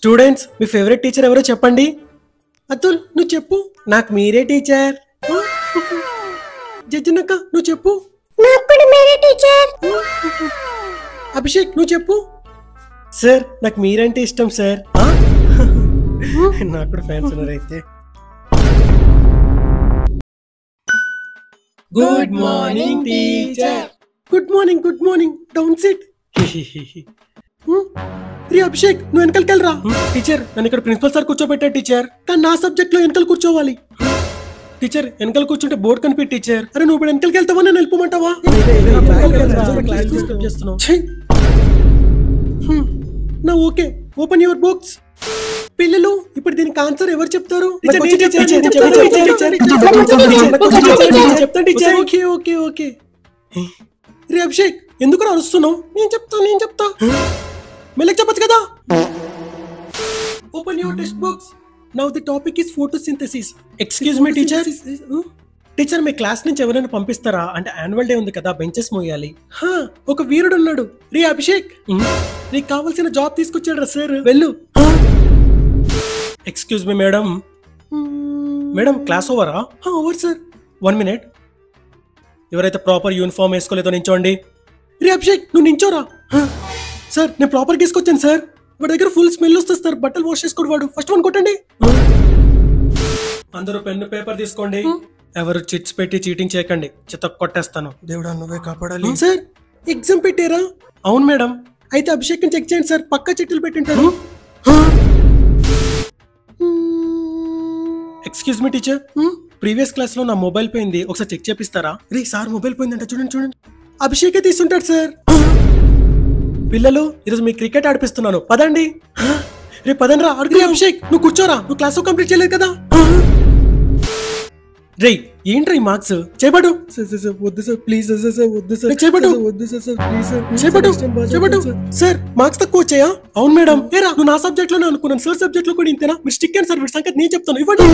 Students మీ favourite teacher ఎవరో చెప్పండి. అతుల్ నువ్వు చెప్పు. నాకు మీరే టీచర్. జడ్జినక్క నువ్వు చెప్పు. నాకు కూడా మీరే టీచర్. అభిషేక్ నువ్వు చెప్పు. సార్ నాకు మీరంటే ఇష్టం సార్. నాకు కూడా ఫ్యాన్స్ ఉన్నారు అయితే. Good morning teacher. Good morning good morning. Down sit. రే అభిషేక్ నువ్వు వెనకాలకి వెళ్ళరా. టీచర్ నన్ను ఇక్కడ ప్రిన్సిపల్ సార్ కూర్చోబెట్టారు టీచర్, కానీ నా సబ్జెక్ట్ లో వెనకాల కూర్చోవాలి. టీచర్ వెనకాల కూర్చుంటే బోర్డు కనిపి టీచర్. అరే నువ్వు ఇప్పుడు వెనకాలకి వెళ్తావా నేను వెళ్ళిపోమంటావా? నా ఓకే ఓపెన్ యువర్ బుక్స్. పిల్లలు ఇప్పుడు దీనికి ఆన్సర్ ఎవరు చెప్తారు? చెప్తాను టీచర్. Okay okay okay. రే అభిషేక్ ఎందుకు అరుస్తున్నావు? నేను చెప్తా మెల్లకి చెప్పచ్చు కదా. Open your text books. Now the topic is photosynthesis. Excuse me teacher. Teacher మీ క్లాస్ నుంచి ఎవరైనా పంపిస్తారా? అంటే యాన్యువల్ డే ఉంది కదా, బెంచెస్ మోయాలి. ఒక వీరుడు ఉన్నాడు. రే అభిషేక్ నీకు కావాల్సిన జాబ్ తీసుకొచ్చాడు రా సార్, వెళ్ళు. Excuse me madam. Madam class ఓవరా? Over sir. 1 minute. ఎవరైతే ప్రాపర్ యూనిఫామ్ వేసుకోలేదో నించోండి. రే అభిషేక్ నువ్వు నించోరా. సార్ నేను ప్రాపర్ తీసుకొచ్చాను సార్. వాడి దగ్గర ఫుల్ స్మెల్ వస్తుంది సార్, బట్టలు వాష్ చేసుకోడు వాడు. ఫస్ట్ 1 కొట్టండి. అందరూ పెన్ను పేపర్ తీసుకోండి. ఎవరు చిట్స్ పెట్టి చీటింగ్ చేయకండి, చిత్త కొట్టేస్తాను. దేవుడా నువ్వే కాపాడాలి. సార్ ఎగ్జామ్ పెట్టారా? అవును మేడం. అయితే అభిషేక్ చెక్ చేయండి సార్, పక్కా చిట్టులు పెట్టింటాడు. Excuse me teacher, previous class లో నా మొబైల్ పోయింది, ఒకసారి చెక్ చేపిస్తారా? రే సార్ మొబైల్ పోయిందంట, చూడండి. అభిషేకే తీసుంటాడు సార్. పిల్లలు ఈరోజు మీ క్రికెట్ ఆడిపిస్తున్నాను, పదండి. రే పదండి రా అడుగు. అభిషేక్ నువ్వు కూర్చోరా, నువ్వు క్లాస్ కంప్లీట్ చేయలేదు కదా. రే ఏంట్రా ఈ మార్క్స్? చేపడు. వద్దు సార్ ప్లీజ్ సార్, వద్దు సార్. చేపడు. వద్దు సార్ ప్లీజ్ సార్. చేపడు. సార్ మార్క్స్ తక్కువ వచ్చాయా? అవును మేడం. ఏరా నువ్వు నా సబ్జెక్ట్ లోనే అనుకున్నాను, సార్ సబ్జెక్ట్ లో కూడా ఇంతేనా? మీరు స్టిక్ అండ్ సార్ సంగతి నేను చెప్తాను, ఇవ్వండి.